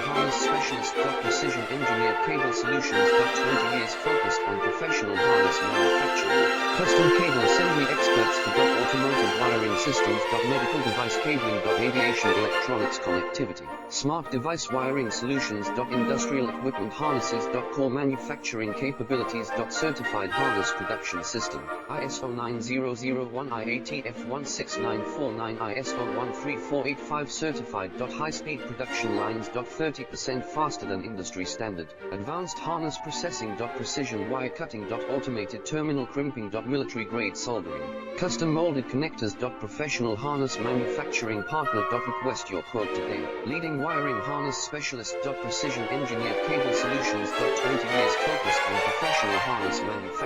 harness specialist. Precision engineered cable solutions. 20 years focused on professional harness manufacturing. Custom cable assembly experts for automotive wiring systems. Medical device cabling. Aviation electronics connectivity. Smart device wiring solutions. Industrial equipment harnesses. Core manufacturing capabilities. Certified harness production system. ISO 9001 IATF 16949 ISO 13485 certified. High-speed production lines. 30% faster than industry standard. Advanced harness processing. Precision wire cutting. Automated terminal crimping. Military grade soldering. Custom molded connectors. Professional harness manufacturing partner. Request your quote today. Leading wiring harness specialist. Precision engineered cable solutions. 20 years focused on professional harness manufacturing.